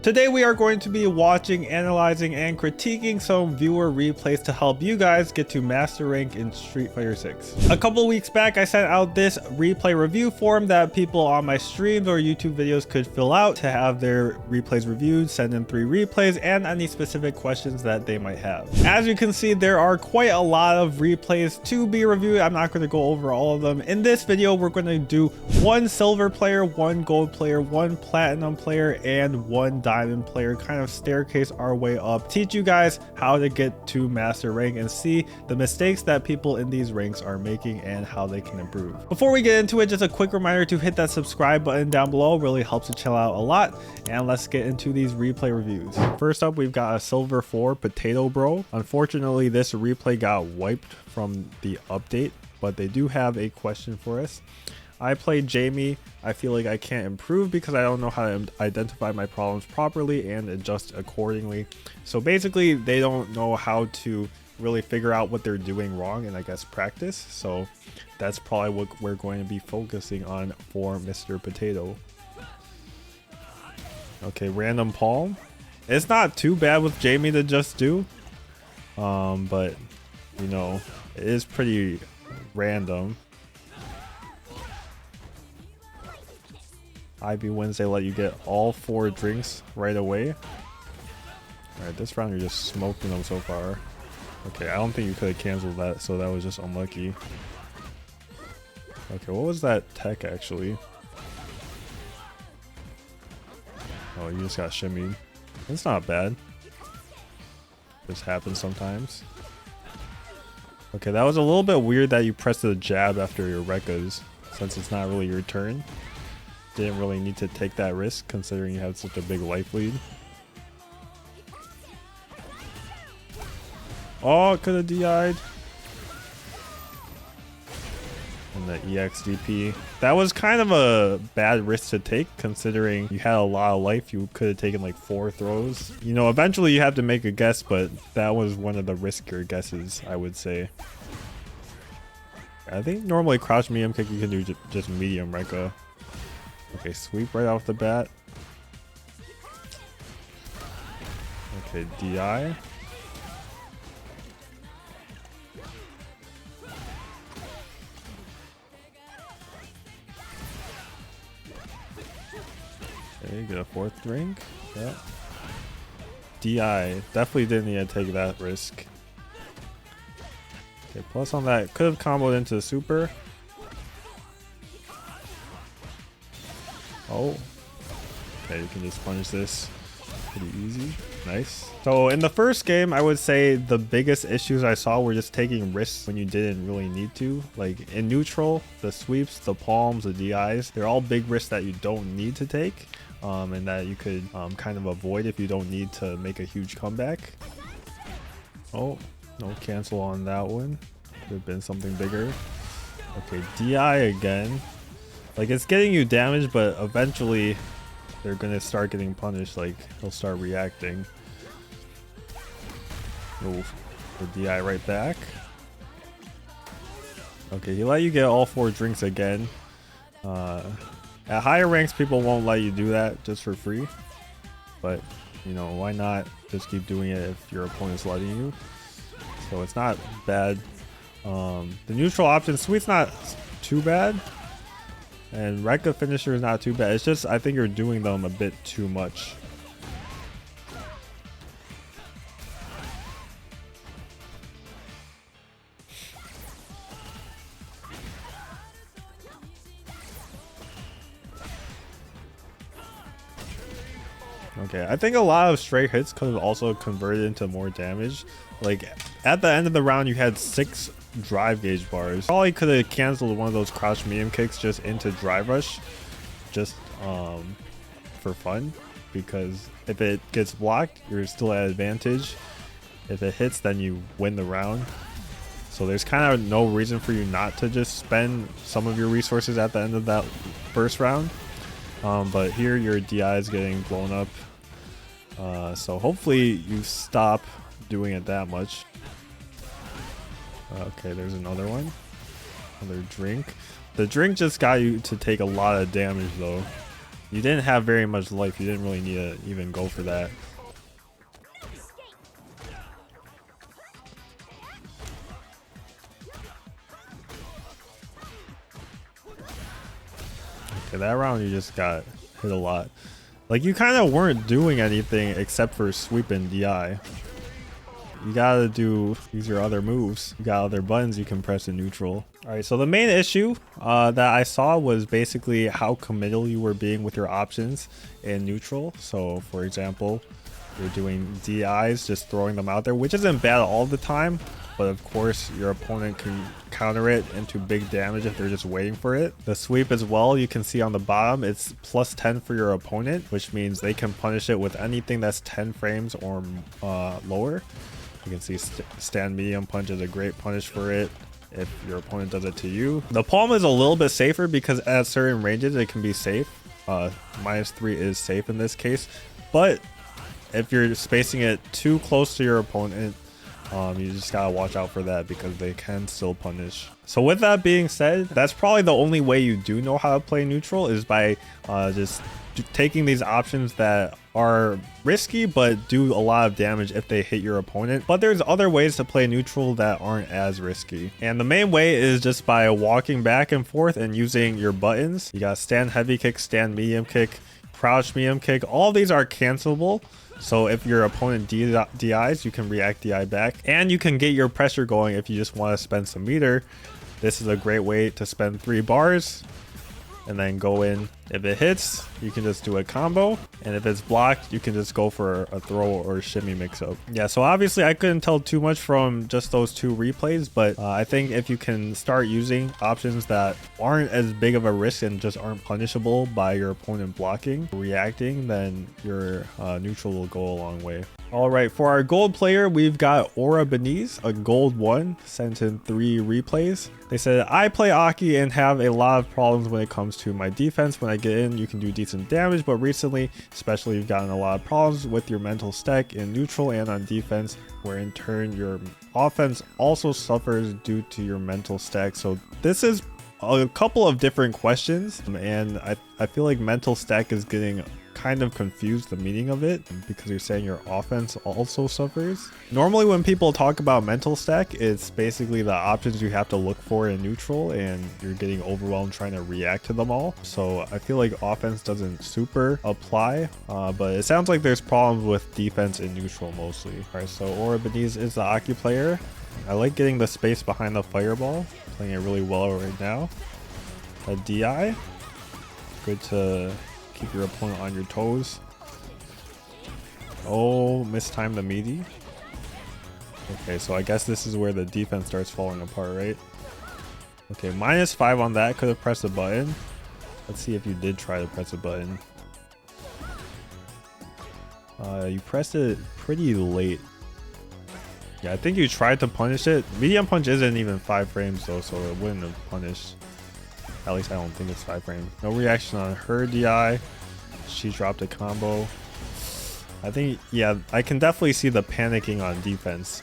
Today we are going to be watching, analyzing, and critiquing some viewer replays to help you guys get to master rank in Street Fighter 6. A couple weeks back I sent out this replay review form that people on my streams or YouTube videos could fill out to have their replays reviewed, send in 3 replays, and any specific questions that they might have. As you can see, there are quite a lot of replays to be reviewed. I'm not going to go over all of them. In this video we're going to do 1 silver player, 1 gold player, 1 platinum player, and 1 diamond player, kind of staircase our way up, teach you guys how to get to master rank and see the mistakes that people in these ranks are making and how they can improve. Before we get into it, just a quick reminder to hit that subscribe button down below. It really helps the channel out a lot, and let's get into these replay reviews. First up, we've got a silver 4 potato bro. Unfortunately, this replay got wiped from the update, but they do have a question for us. I played Jamie. I feel like I can't improve because I don't know how to identify my problems properly and adjust accordingly. So basically, they don't know how to really figure out what they're doing wrong and I guess practice. So that's probably what we're going to be focusing on for Mr. Potato. Okay, random palm. It's not too bad with Jamie to just do. But, you know, it is pretty random. IB wins, they let you get all 4 drinks right away. Alright, this round you're just smoking them so far. Okay, I don't think you could have canceled that, so that was just unlucky. Okay, what was that tech actually? Oh, you just got shimmied. That's not bad. This happens sometimes. Okay, that was a little bit weird that you pressed the jab after your Rekkas, since it's not really your turn. Didn't really need to take that risk considering you had such a big life lead. Oh, it could have DI'd. And the EXDP. That was kind of a bad risk to take considering you had a lot of life. You could have taken like 4 throws. You know, eventually you have to make a guess, but that was one of the riskier guesses, I would say. I think normally crouch medium kick you can do just medium Rekka. Okay, sweep right off the bat. Okay, DI. Okay, get a 4th drink. Yeah. DI. Definitely didn't need to take that risk. Okay, plus on that, could have comboed into the super. Oh, okay, you can just punish this pretty easy. Nice. So in the first game, I would say the biggest issues I saw were just taking risks when you didn't really need to. Like in neutral, the sweeps, the palms, the DIs, they're all big risks that you don't need to take, and that you could kind of avoid if you don't need to make a huge comeback. Oh, no cancel on that one. Could have been something bigger. Okay, DI again. Like, it's getting you damage, but eventually they're gonna start getting punished. Like, he'll start reacting. Oh, the DI right back. Okay, he let you get all 4 drinks again. At higher ranks, people won't let you do that just for free. But, you know, why not just keep doing it if your opponent's letting you? So it's not bad. The neutral option, sweet's not too bad. And Rekka finisher is not too bad. It's just I think you're doing them a bit too much. Okay, I think a lot of straight hits could have also converted into more damage. Like at the end of the round you had 6 drive gauge bars. Probably could have canceled one of those crouch medium kicks just into drive rush, just for fun, because if it gets blocked you're still at advantage. If it hits then you win the round. So there's kind of no reason for you not to just spend some of your resources at the end of that first round. But here your DI is getting blown up, so hopefully you stop doing it that much. Okay, there's another one. Another drink. The drink just got you to take a lot of damage though. You didn't have very much life. You didn't really need to even go for that. Okay, that round you just got hit a lot. Like, you kind of weren't doing anything except for sweep and DI. You gotta use your other moves. You got other buttons you can press in neutral. All right, so the main issue that I saw was basically how committal you were being with your options in neutral. So for example, you're doing DIs, just throwing them out there, which isn't bad all the time. But of course, your opponent can counter it into big damage if they're just waiting for it. The sweep as well, you can see on the bottom, it's plus 10 for your opponent, which means they can punish it with anything that's 10 frames or lower. You can see stand medium punch is a great punish for it if your opponent does it to you. The palm is a little bit safer because at certain ranges it can be safe. -3 is safe in this case, but if you're spacing it too close to your opponent, you just gotta watch out for that because they can still punish. So with that being said, that's probably the only way you do know how to play neutral is by just taking these options that are risky but do a lot of damage if they hit your opponent. But there's other ways to play neutral that aren't as risky. And the main way is just by walking back and forth and using your buttons. You got stand heavy kick, stand medium kick, crouch medium kick. All these are cancelable. So if your opponent DIs, you can react DI back. And you can get your pressure going if you just want to spend some meter. This is a great way to spend 3 bars and then go in. If it hits, you can just do a combo. And if it's blocked, you can just go for a throw or shimmy mix up. Yeah, so obviously I couldn't tell too much from just those 2 replays, but I think if you can start using options that aren't as big of a risk and just aren't punishable by your opponent blocking, reacting, then your neutral will go a long way. All right, for our gold player, we've got Aura Beniz, a gold 1, sent in 3 replays. They said, I play A.K.I and have a lot of problems when it comes to my defense. When I get in, you can do decent damage, but recently, especially, you've gotten a lot of problems with your mental stack in neutral and on defense, where in turn your offense also suffers due to your mental stack. So this is a couple of different questions, and I feel like mental stack is getting kind of confused the meaning of it because you're saying your offense also suffers. Normally when people talk about mental stack, it's basically the options you have to look for in neutral and you're getting overwhelmed trying to react to them all. So I feel like offense doesn't super apply, but it sounds like there's problems with defense in neutral mostly. All right, so Aura Beniz is the A.K.I player. I like getting the space behind the fireball, playing it really well right now. A DI, good to keep your opponent on your toes. Oh, mistimed the meaty. Okay, so I guess this is where the defense starts falling apart, right? Okay, -5 on that. Could have pressed a button. Let's see if you did try to press a button. You pressed it pretty late. Yeah, I think you tried to punish it. Medium punch isn't even 5 frames though, so it wouldn't have punished. At least I don't think it's 5 frames. No reaction on her DI. She dropped a combo. I think, yeah, I can definitely see the panicking on defense.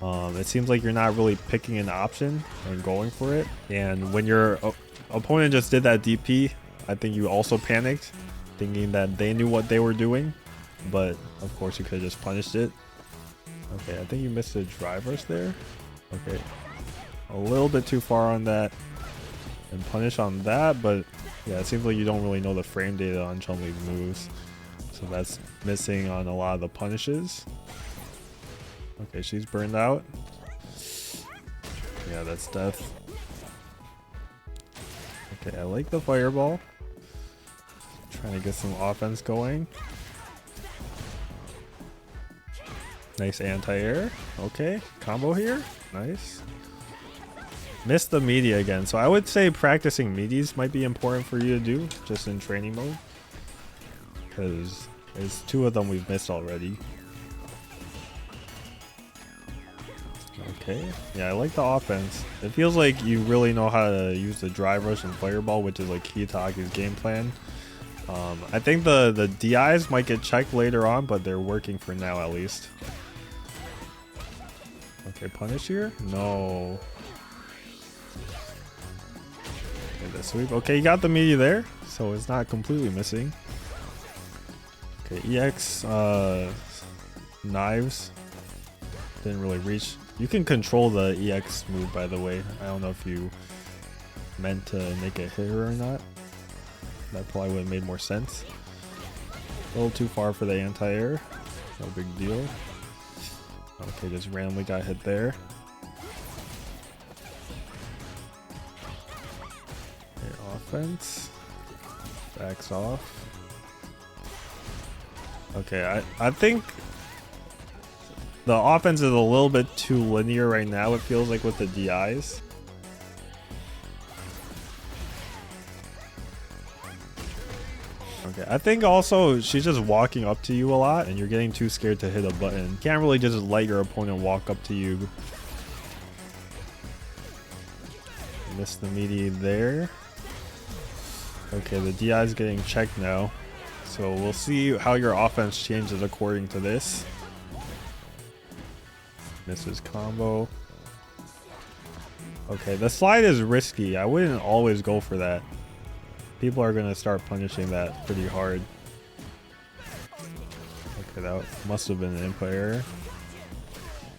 It seems like you're not really picking an option and going for it. And when your opponent just did that DP, I think you also panicked, thinking that they knew what they were doing. But of course you could have just punished it. Okay, I think you missed a drive rush there. Okay, a little bit too far on that. And punish on that, but yeah, it seems like you don't really know the frame data on Chun-Li's moves. So that's missing on a lot of the punishes. Okay, she's burned out. Yeah, that's death. Okay, I like the fireball. Trying to get some offense going. Nice anti-air. Okay, combo here. Nice. Missed the meaty again, so I would say practicing meaties might be important for you to do just in training mode, because there's 2 of them we've missed already. Okay, yeah, I like the offense. It feels like you really know how to use the drive rush and fireball, which is like key to A.K.I.'s game plan. I think the DIs might get checked later on, but they're working for now at least. Okay, punish here? No. The sweep. Okay, you got the meaty there, so it's not completely missing. Okay, EX knives didn't really reach. You can control the EX move, by the way. I don't know if you meant to make it hit her or not. That probably would have made more sense. A little too far for the anti-air. No big deal. Okay, just randomly got hit there. Okay, offense. Backs off. Okay, I think the offense is a little bit too linear right now, it feels like, with the DIs. Okay, I think also she's just walking up to you a lot and you're getting too scared to hit a button. You can't really just let your opponent walk up to you. Missed the meaty there. Okay, the DI is getting checked now. So we'll see how your offense changes according to this. Misses combo. Okay, the slide is risky. I wouldn't always go for that. People are going to start punishing that pretty hard. Okay, that must have been an input error.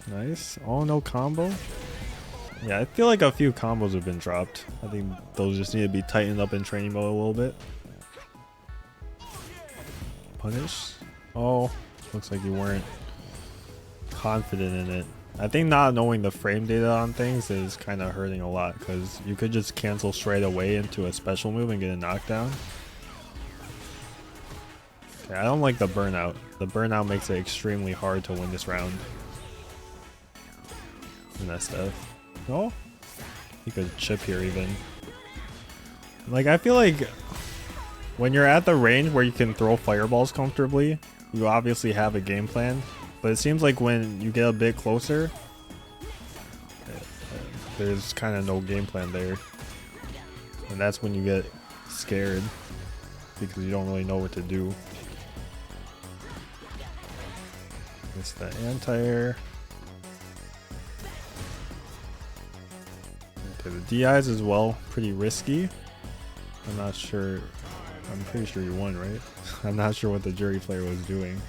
Nice. Oh, no combo. Yeah, I feel like a few combos have been dropped. I think those just need to be tightened up in training mode a little bit. Punish. Oh, looks like you weren't confident in it. I think not knowing the frame data on things is kind of hurting a lot, because you could just cancel straight away into a special move and get a knockdown. Okay, I don't like the burnout. The burnout makes it extremely hard to win this round. And that stuff. Oh, you could chip here even. Like, I feel like when you're at the range where you can throw fireballs comfortably, you obviously have a game plan. But it seems like when you get a bit closer, there's kind of no game plan there. And that's when you get scared, because you don't really know what to do. It's the anti-air. Okay, the DIs as well, pretty risky. I'm not sure. I'm pretty sure you won, right? I'm not sure what the jury player was doing.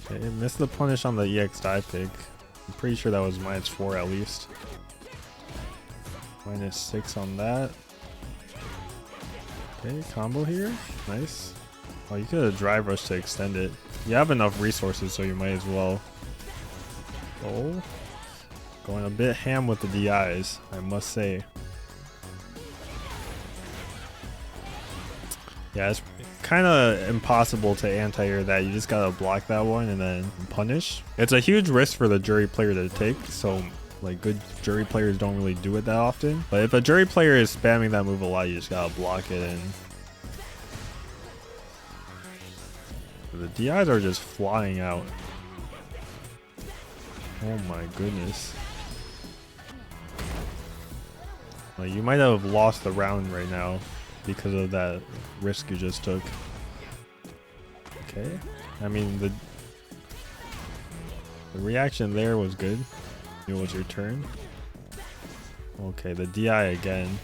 Okay, missed the punish on the EX dive pick. I'm pretty sure that was -4 at least. -6 on that. Okay, combo here. Nice. Oh, you could have drive rush to extend it. You have enough resources, so you might as well. Oh, going a bit ham with the DIs, I must say. Yeah, it's kind of impossible to anti-air that. You just gotta block that one and then punish. It's a huge risk for the jury player to take, so like good jury players don't really do it that often. But if a jury player is spamming that move a lot, you just gotta block it. And the DIs are just flying out. Oh my goodness. Like, you might have lost the round right now because of that risk you just took. Okay, I mean the reaction there was good. It was your turn. Okay, the DI again.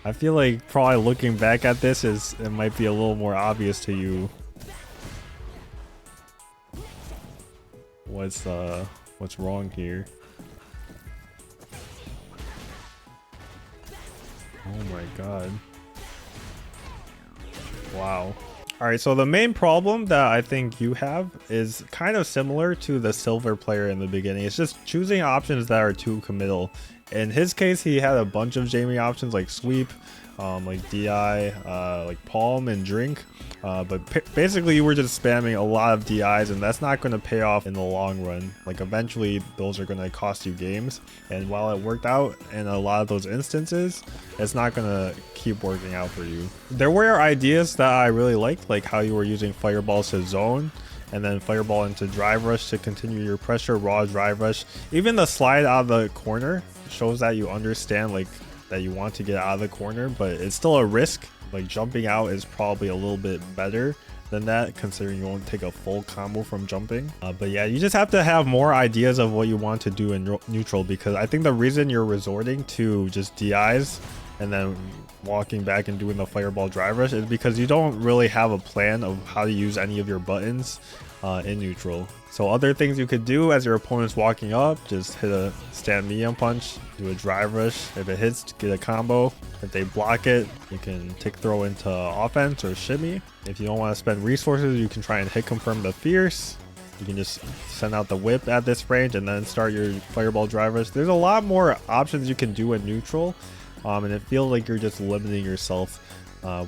I feel like probably looking back at this, it might be a little more obvious to you what's wrong here. Oh my god. Wow. Alright, so the main problem that I think you have is kind of similar to the silver player in the beginning. It's just choosing options that are too committal. In his case, he had a bunch of Jamie options like sweep, like DI, like palm and drink. But basically you were just spamming a lot of DIs, and that's not going to pay off in the long run. Like, eventually those are going to cost you games, and while it worked out in a lot of those instances, it's not going to keep working out for you. There were ideas that I really liked, like how you were using fireballs to zone and then fireball into drive rush to continue your pressure, raw drive rush. Even the slide out of the corner shows that you understand, like, that you want to get out of the corner, but it's still a risk. Like, jumping out is probably a little bit better than that, considering you won't take a full combo from jumping. But yeah, you just have to have more ideas of what you want to do in neutral, because I think the reason you're resorting to just DIs and then walking back and doing the fireball drive rush is because you don't really have a plan of how to use any of your buttons in neutral. So other things you could do as your opponent's walking up, just hit a stand medium punch, do a drive rush. If it hits, get a combo. If they block it, you can tick throw into offense or shimmy. If you don't want to spend resources, you can try and hit confirm the fierce. You can just send out the whip at this range and then start your fireball drive rush. There's a lot more options you can do in neutral, and it feels like you're just limiting yourself,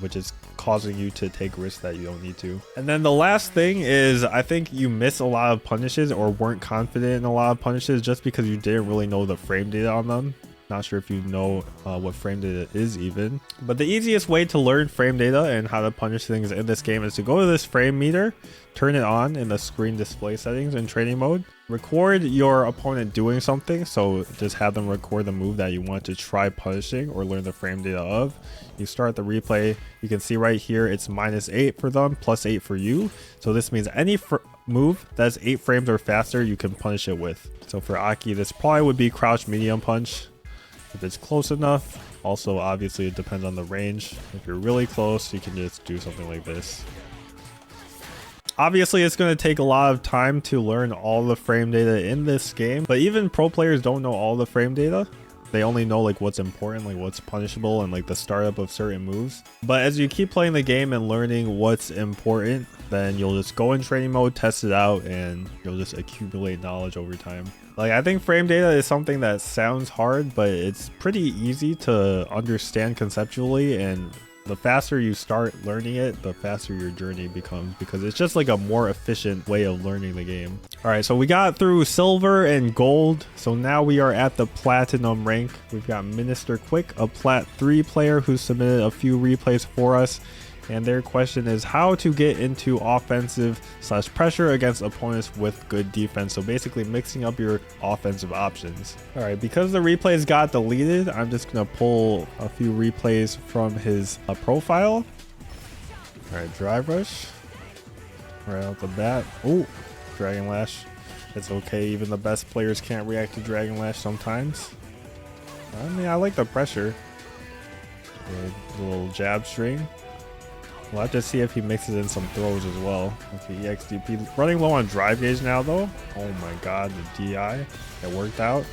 which is causing you to take risks that you don't need to. And then the last thing is, I think you miss a lot of punishes or weren't confident in a lot of punishes just because you didn't really know the frame data on them. Not sure if you know what frame data is even. But the easiest way to learn frame data and how to punish things in this game is to go to this frame meter, turn it on in the screen display settings in training mode, record your opponent doing something, so just have them record the move that you want to try punishing or learn the frame data of. You start the replay, you can see right here it's -8 for them, +8 for you. So this means any move that's 8 frames or faster you can punish it with. So for A.K.I, this probably would be crouch medium punch if it's close enough. Also obviously it depends on the range. If you're really close, you can just do something like this. Obviously it's going to take a lot of time to learn all the frame data in this game, but even pro players don't know all the frame data. They only know like what's important, like what's punishable, and like the startup of certain moves. But as you keep playing the game and learning what's important, then you'll just go in training mode, test it out, and you'll just accumulate knowledge over time. Like, I think frame data is something that sounds hard, but it's pretty easy to understand conceptually, and the faster you start learning it, the faster your journey becomes, because it's just like a more efficient way of learning the game. All right, so we got through silver and gold, so now we are at the platinum rank. We've got Minister Quick, a plat 3 player who submitted a few replays for us, and their question is how to get into offensive / pressure against opponents with good defense. So basically mixing up your offensive options. All right, because the replays got deleted, I'm just gonna pull a few replays from his profile. All right, drive rush right out the bat. Oh, Dragon Lash. It's okay, even the best players can't react to Dragon Lash sometimes. I mean, I like the pressure. A little jab string. We'll have to see if he mixes in some throws as well. Okay, EXDP. Running low on drive gauge now though. Oh my god, the DI. It worked out.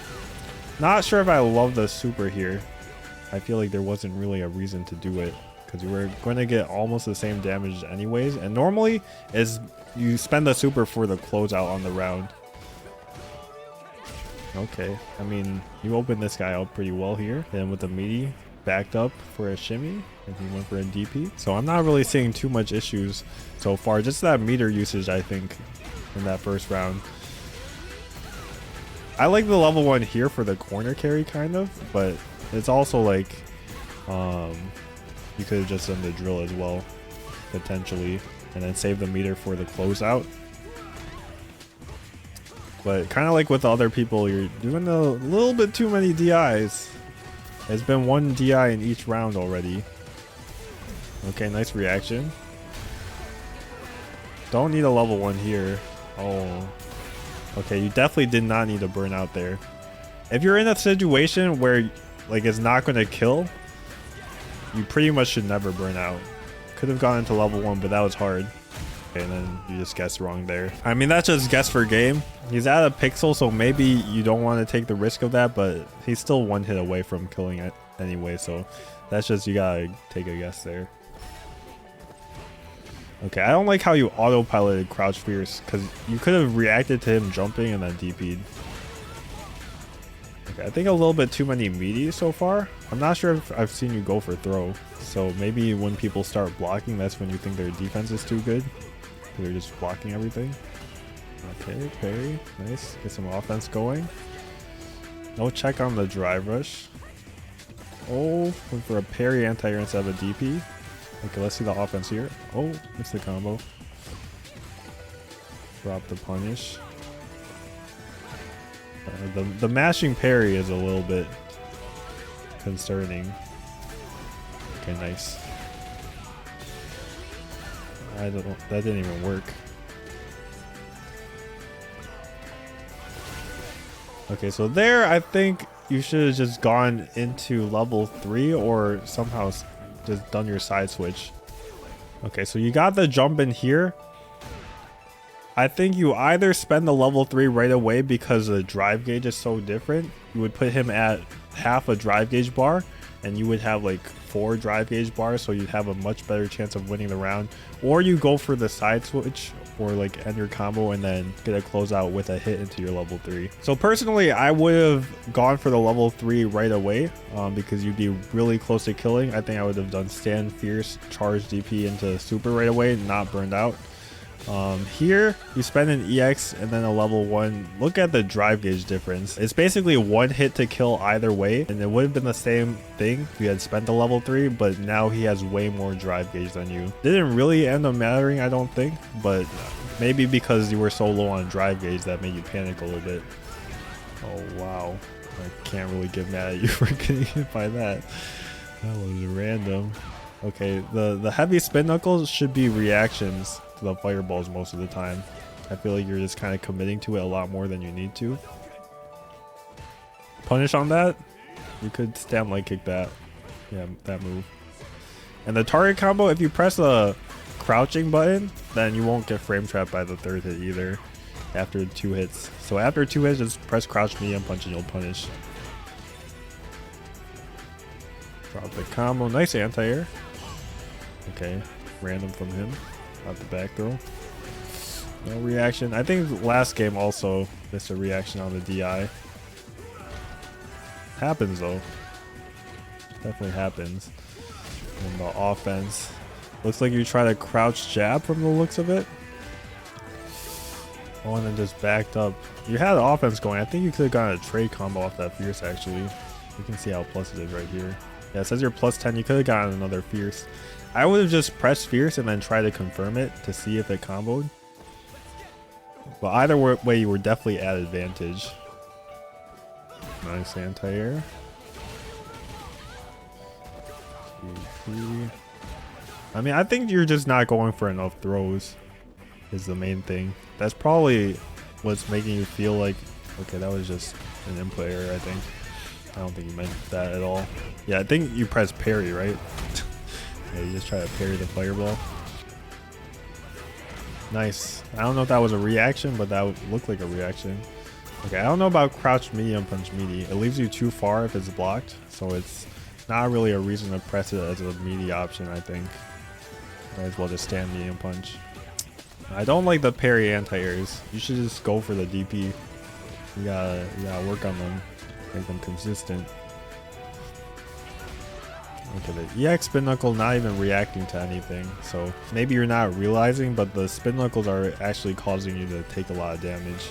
Not sure if I love the super here. I feel like there wasn't really a reason to do it, because you were going to get almost the same damage anyways. And normally is you spend the super for the closeout on the round. Okay, I mean, you opened this guy up pretty well here. Then with the meaty, backed up for a shimmy, and he went for a DP. So I'm not really seeing too much issues so far. Just that meter usage, I think, in that first round. I like the level 1 here for the corner carry kind of, but it's also like you could have just done the drill as well, potentially, and then save the meter for the closeout. But kind of like with other people, you're doing a little bit too many DIs. It's been 1 DI in each round already. Okay, nice reaction. Don't need a level 1 here. Oh. Okay, you definitely did not need to burn out there. If you're in a situation where like it's not going to kill, you pretty much should never burn out. Could have gone into level 1, but that was hard. Okay, and then you just guessed wrong there. I mean, that's just guess for game. He's at a pixel, so maybe you don't want to take the risk of that, but he's still 1 hit away from killing it anyway, so that's just, you gotta take a guess there. Okay, I don't like how you autopiloted Crouch Fierce, because you could have reacted to him jumping and then DP'd. Okay, I think a little bit too many meaties so far. I'm not sure if I've seen you go for throw, so maybe when people start blocking, that's when you think their defense is too good. They're just blocking everything. Okay, parry. Nice. Get some offense going. No check on the drive rush. Oh, went for a parry anti-air instead of a DP. Okay, let's see the offense here. Oh, missed the combo. Drop the punish. The mashing parry is a little bit concerning. Okay, nice. That didn't even work. Okay, so there I think you should have just gone into level 3 or somehow just done your side switch. Okay, so you got the jump in here. I think you either spend the level 3 right away because the drive gauge is so different. You would put him at half a drive gauge bar and you would have like 4 drive gauge bars, so you'd have a much better chance of winning the round. Or you go for the side switch or like end your combo and then get a closeout with a hit into your level 3. So personally, I would have gone for the level 3 right away because you'd be really close to killing. I think I would have done stand fierce, charge DP into super right away, not burned out. Here you spend an EX and then a level 1. Look at the drive gauge difference. It's basically 1 hit to kill either way, and it would have been the same thing if you had spent the level 3, but now he has way more drive gauge than you. Didn't really end up mattering, I don't think, but maybe because you were so low on drive gauge that made you panic a little bit. Oh wow, I can't really get mad at you for getting hit by that. That was random. Okay, the heavy spin knuckles should be reactions to the fireballs most of the time. I feel like you're just kind of committing to it a lot more than you need to. Punish on that? You could stand light kick that. Yeah, that move. And the target combo, if you press the crouching button, then you won't get frame trapped by the 3rd hit either after 2 hits. So after 2 hits, just press crouch medium punch and you'll punish. Drop the combo. Nice anti-air. Okay, random from him. Out the back throw. No reaction. I think last game also missed a reaction on the DI. Happens though. Definitely happens. And the offense. Looks like you try to crouch jab from the looks of it. Oh, and then just backed up. You had the offense going. I think you could have gotten a trade combo off that fierce actually. You can see how plus it is right here. Yeah, it says you're plus 10. You could have gotten another fierce. I would have just pressed fierce and then try to confirm it to see if it comboed. But either way, you were definitely at advantage. Nice anti-air. I mean, I think you're just not going for enough throws is the main thing. That's probably what's making you feel like, okay, that was just an input error, I think. I don't think you meant that at all. Yeah, I think you pressed parry, right? Yeah, you just try to parry the fireball. Nice. I don't know if that was a reaction, but that would look like a reaction. Okay, I don't know about crouch medium punch meaty. It leaves you too far if it's blocked, so it's not really a reason to press it as a meaty option, I think. Might as well just stand medium punch. I don't like the parry anti-airs. You should just go for the DP. You gotta work on them. Make them consistent. Okay, the EX spin knuckle not even reacting to anything, so maybe you're not realizing, but the spin knuckles are actually causing you to take a lot of damage.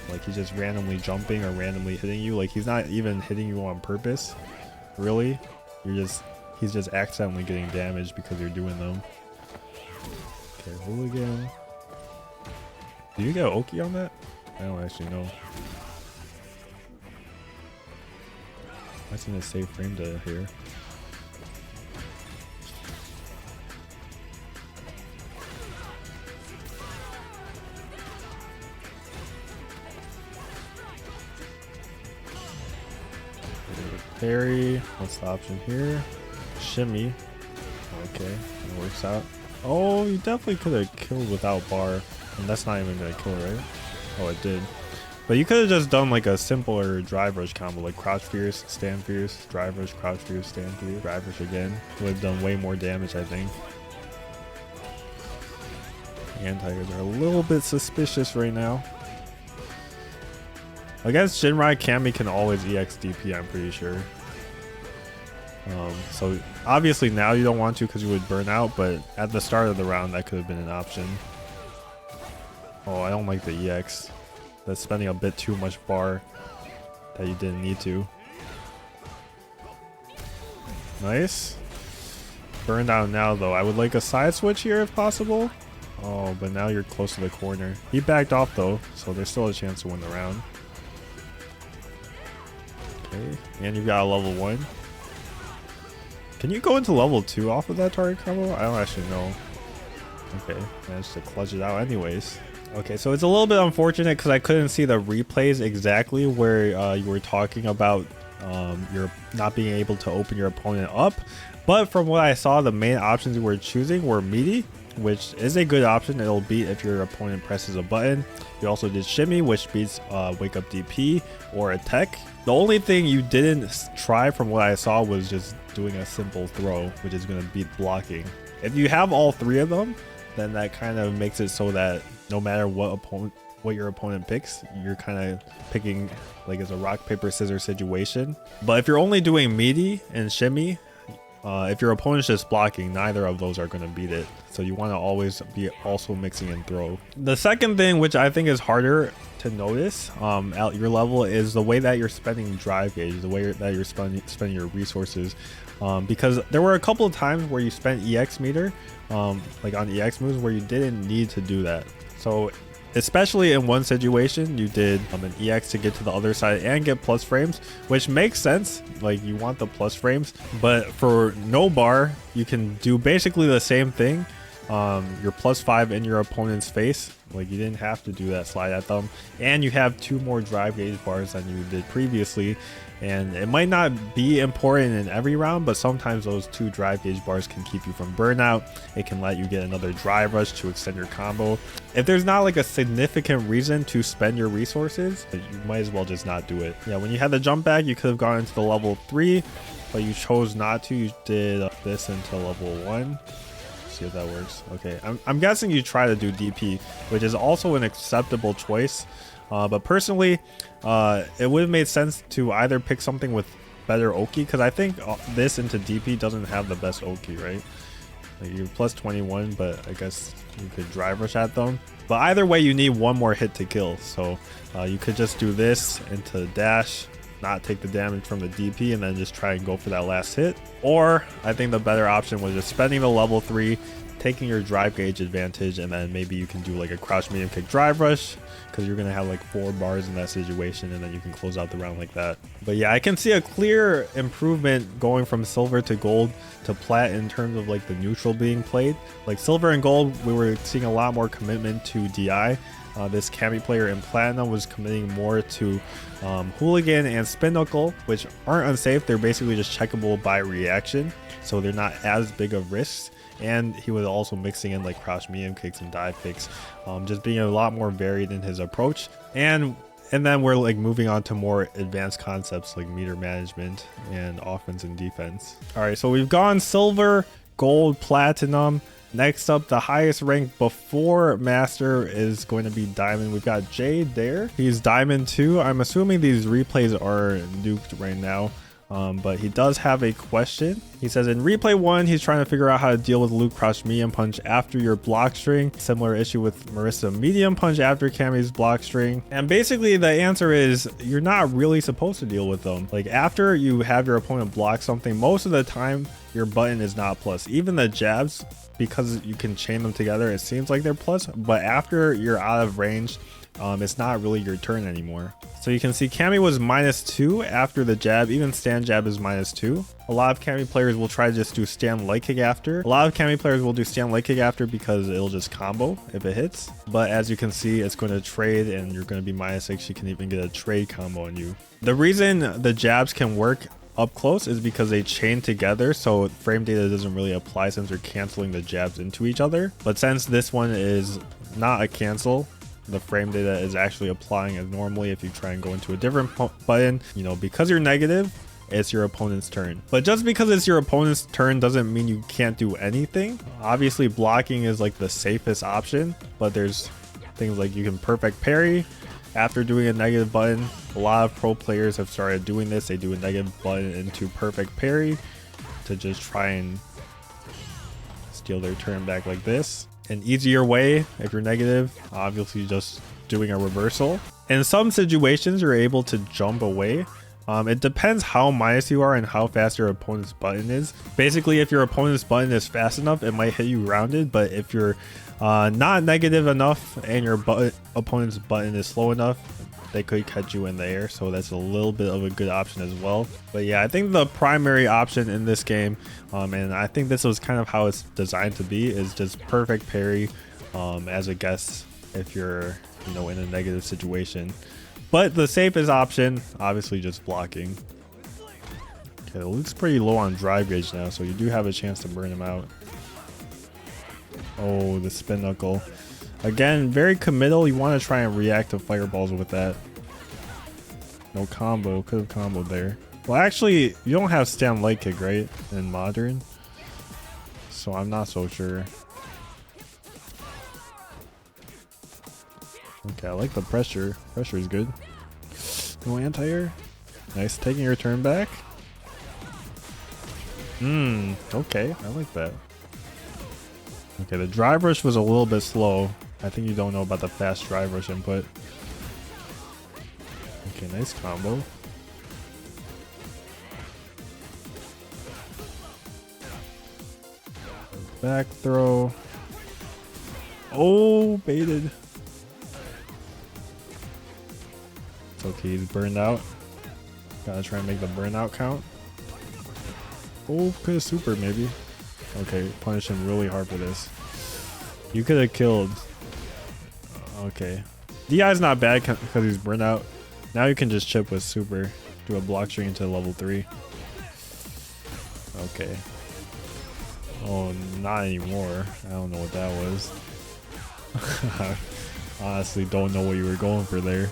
Like he's just randomly jumping or randomly hitting you. Like he's not even hitting you on purpose, really. He's just accidentally getting damaged because you're doing them. Okay, hooligan. Do you get Oki on that? I don't actually know. That's in a safe frame to here. Parry. What's the option here? Shimmy. Okay, it works out. Oh, you definitely could have killed without bar. And that's not even gonna kill, right? Oh, it did. But you could have just done like a simpler drive rush combo, like crouch fierce, stand fierce, drive rush, crouch fierce, stand fierce, drive rush again. Would have done way more damage, I think. Anti-airs are a little bit suspicious right now. Against Shinrai, Cammy can always EX DP, I'm pretty sure. So obviously now you don't want to because you would burn out, but at the start of the round that could have been an option. Oh, I don't like the EX. That's spending a bit too much bar that you didn't need to. Nice. Burn down now though. I would like a side switch here if possible. Oh, but now you're close to the corner. He backed off though, so there's still a chance to win the round. Okay, and you've got a level 1. Can you go into level 2 off of that target combo? I don't actually know. Okay, managed to clutch it out anyways. Okay, so it's a little bit unfortunate because I couldn't see the replays exactly where you were talking about you're not being able to open your opponent up. But from what I saw, the main options you were choosing were meaty, which is a good option. It'll beat if your opponent presses a button. You also did shimmy, which beats wake up DP or a tech. The only thing you didn't try from what I saw was just doing a simple throw, which is going to beat blocking. If you have all three of them, then that kind of makes it so that no matter what your opponent picks, you're kind of picking like as a rock paper scissors situation. But if you're only doing meaty and shimmy, if your opponent's just blocking, neither of those are going to beat it. So you want to always be also mixing and throw. The second thing, which I think is harder to notice at your level, is the way that you're spending drive gauge, the way that you're spending your resources. Because there were a couple of times where you spent EX meter, like on EX moves, where you didn't need to do that. So especially in one situation, you did an EX to get to the other side and get plus frames, which makes sense. Like, you want the plus frames, but for no bar, you can do basically the same thing. You're +5 in your opponent's face. Like, you didn't have to do that slide at them, and you have 2 more drive gauge bars than you did previously. And it might not be important in every round, but sometimes those 2 drive gauge bars can keep you from burnout. It can let you get another drive rush to extend your combo. If there's not like a significant reason to spend your resources, you might as well just not do it. Yeah, when you had the jump back, you could have gone into the level 3, but you chose not to. You did this into level 1. See if that works. Okay, I'm guessing you try to do DP, which is also an acceptable choice. But personally, it would have made sense to either pick something with better Oki, because I think this into DP doesn't have the best Oki, right? Like, you're +21, but I guess you could drive rush at them. But either way, you need 1 more hit to kill. So you could just do this into dash, not take the damage from the DP, and then just try and go for that last hit. Or I think the better option was just spending the level 3, taking your drive gauge advantage, and then maybe you can do like a crouch medium kick drive rush, because you're gonna have like 4 bars in that situation, and then you can close out the round like that. But yeah, I can see a clear improvement going from silver to gold to plat in terms of like the neutral being played. Like silver and gold, we were seeing a lot more commitment to DI. This Cammy player in platinum was committing more to hooligan and spin knuckle, which aren't unsafe. They're basically just checkable by reaction, so they're not as big of risks. And he was also mixing in like crouch medium kicks and dive kicks, just being a lot more varied in his approach. And then we're like moving on to more advanced concepts like meter management and offense and defense. All right, so we've gone silver, gold, platinum. Next up, the highest rank before master is going to be diamond. We've got Jade there. He's diamond 2. I'm assuming these replays are nuked right now. But he does have a question. He says in replay 1, he's trying to figure out how to deal with Luke crouch medium punch after your block string. Similar issue with Marissa medium punch after Cammy's block string. And basically the answer is you're not really supposed to deal with them. Like, after you have your opponent block something, most of the time your button is not plus. Even the jabs, because you can chain them together, it seems like they're plus, but after you're out of range, it's not really your turn anymore. So you can see Cammy was -2 after the jab. Even stand jab is -2. A lot of Cammy players will try to just do stand leg kick after. A lot of Cammy players will do stand leg kick after because it'll just combo if it hits. But as you can see, it's going to trade, and you're going to be -6. You can even get a trade combo on you. The reason the jabs can work up close is because they chain together, so frame data doesn't really apply since they're canceling the jabs into each other. But since this one is not a cancel, the frame data is actually applying as normally. If you try and go into a different button, you know, because you're negative, it's your opponent's turn. But just because it's your opponent's turn doesn't mean you can't do anything. Obviously blocking is like the safest option, but there's things like you can perfect parry after doing a negative button. A lot of pro players have started doing this. They do a negative button into perfect parry to just try and steal their turn back like this. An easier way, if you're negative, obviously just doing a reversal. In some situations, you're able to jump away. It depends how minus you are and how fast your opponent's button is. Basically, if your opponent's button is fast enough, it might hit you rounded, but if you're not negative enough and your opponent's button is slow enough, they could catch you in the air. So that's a little bit of a good option as well. But yeah, I think the primary option in this game, and I think this was kind of how it's designed to be, is just perfect parry as a guess if you're, you know, in a negative situation. But the safest option, obviously, just blocking. Okay, Luke's pretty low on drive gauge now, so you do have a chance to burn him out. Oh, the spin knuckle. Again, very committal. You want to try and react to fireballs with that. No combo. Could have comboed there. Well, actually, you don't have stand light kick, right? In modern. So I'm not so sure. Okay, I like the pressure. Pressure is good. No anti-air. Nice. Taking your turn back. Okay. I like that. Okay, the drive rush was a little bit slow. I think you don't know about the fast drive rush input. Okay, nice combo. Back throw. Oh, baited. It's okay, he's burned out. Gotta try and make the burnout count. Oh, could have super maybe. Okay, punish him really hard for this. You could have killed. Okay. DI's not bad because he's burned out. Now you can just chip with super. Do a block string into level 3. Okay. Oh, not anymore. I don't know what that was. Honestly, don't know what you were going for there.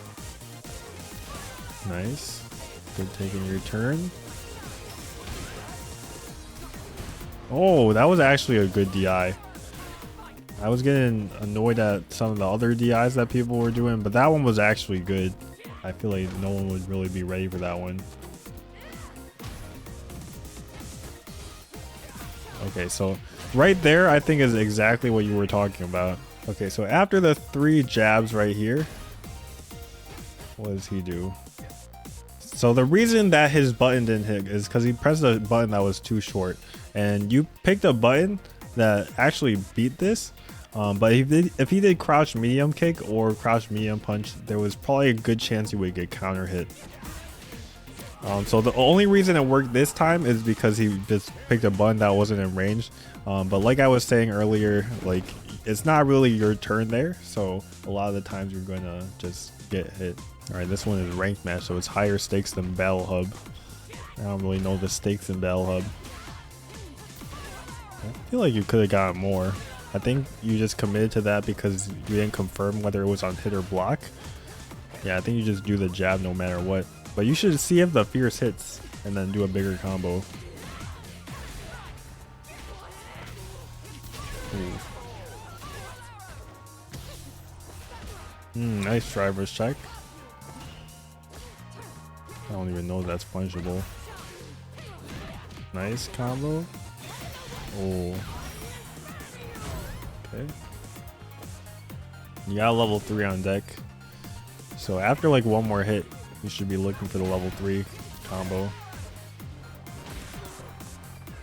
Nice. Good taking your turn. Oh, that was actually a good DI. I was getting annoyed at some of the other DIs that people were doing, but that one was actually good. I feel like no one would really be ready for that one. Okay, so right there, I think is exactly what you were talking about. Okay, so after the 3 jabs right here, what does he do? So the reason that his button didn't hit is because he pressed a button that was too short, and you picked a button that actually beat this. But if he did crouch medium kick or crouch medium punch, there was probably a good chance he would get counter hit. So the only reason it worked this time is because he just picked a button that wasn't in range. But like I was saying earlier, like it's not really your turn there, so a lot of the times you're gonna just get hit. All right, this one is ranked match, so it's higher stakes than Battle Hub. I don't really know the stakes in Battle Hub. I feel like you could have gotten more. I think you just committed to that because you didn't confirm whether it was on hit or block. Yeah, I think you just do the jab no matter what. But you should see if the fierce hits and then do a bigger combo. Nice driver's check. I don't even know that's punishable. Nice combo. Oh. Okay. You got level 3 on deck. So after like one more hit, you should be looking for the level 3 combo.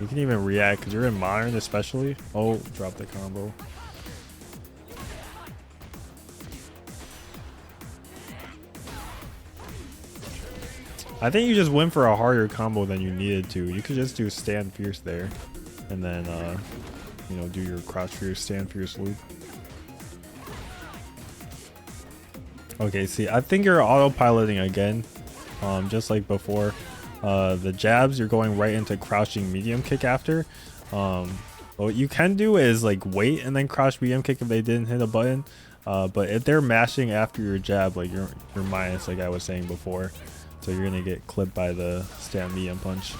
You can even react because you're in modern especially. Oh, drop the combo. I think you just went for a harder combo than you needed to. You could just do stand fierce there and then you know, do your crouch fierce, stand fierce loop. Okay, see, I think you're autopiloting again, just like before. The jabs, you're going right into crouching medium kick after. What you can do is like wait and then crouch medium kick if they didn't hit a button. But if they're mashing after your jab, like you're minus, like I was saying before, so you're gonna get clipped by the stand medium punch.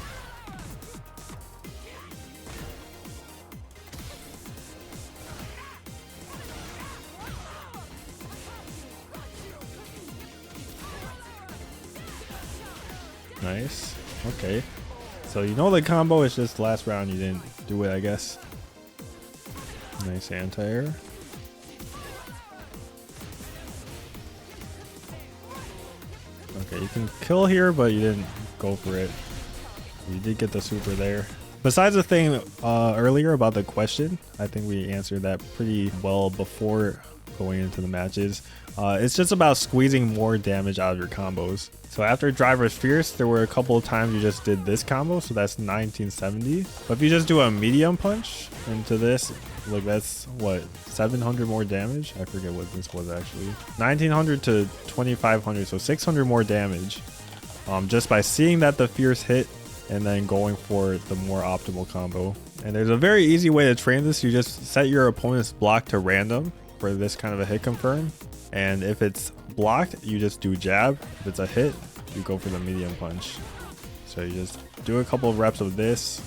Nice. Okay. So you know the combo is just last round you didn't do it, I guess. Nice anti-air. Okay, you can kill here, but you didn't go for it. You did get the super there. Besides the thing earlier about the question, I think we answered that pretty well before going into the matches. It's just about squeezing more damage out of your combos. So after Driver's Fierce, there were a couple of times you just did this combo, so that's 1970. But if you just do a medium punch into this, like that's what, 700 more damage? I forget what this was actually. 1900 to 2500, so 600 more damage. Just by seeing that the Fierce hit and then going for the more optimal combo. And there's a very easy way to train this. You just set your opponent's block to random for this kind of a hit confirm. And if it's blocked, you just do jab. If it's a hit, you go for the medium punch. So you just do a couple of reps of this,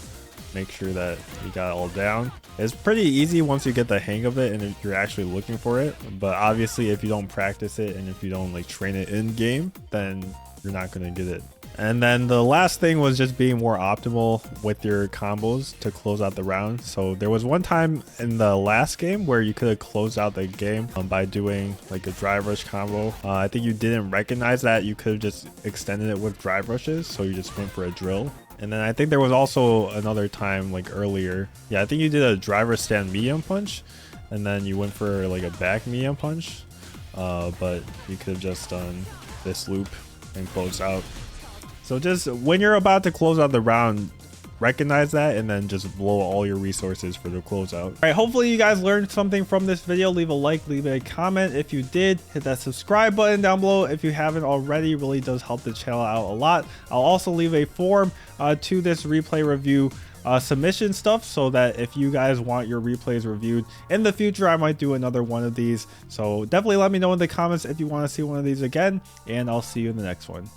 make sure that you got it all down. It's pretty easy once you get the hang of it and if you're actually looking for it. But obviously if you don't practice it and if you don't like train it in game, then you're not going to get it. And then the last thing was just being more optimal with your combos to close out the round. So there was one time in the last game where you could have closed out the game by doing like a drive rush combo. I think you didn't recognize that. You could have just extended it with drive rushes. So you just went for a drill. And then I think there was also another time like earlier. Yeah, I think you did a driver stand medium punch and then you went for like a back medium punch. But you could have just done this loop and closed out. So just when you're about to close out the round, recognize that and then just blow all your resources for the closeout. All right, hopefully you guys learned something from this video. Leave a like, leave a comment if you did. Hit that subscribe button down below if you haven't already. It really does help the channel out a lot. I'll also leave a form to this replay review submission stuff, so that if you guys want your replays reviewed in the future, I might do another one of these. So definitely let me know in the comments if you want to see one of these again, and I'll see you in the next one.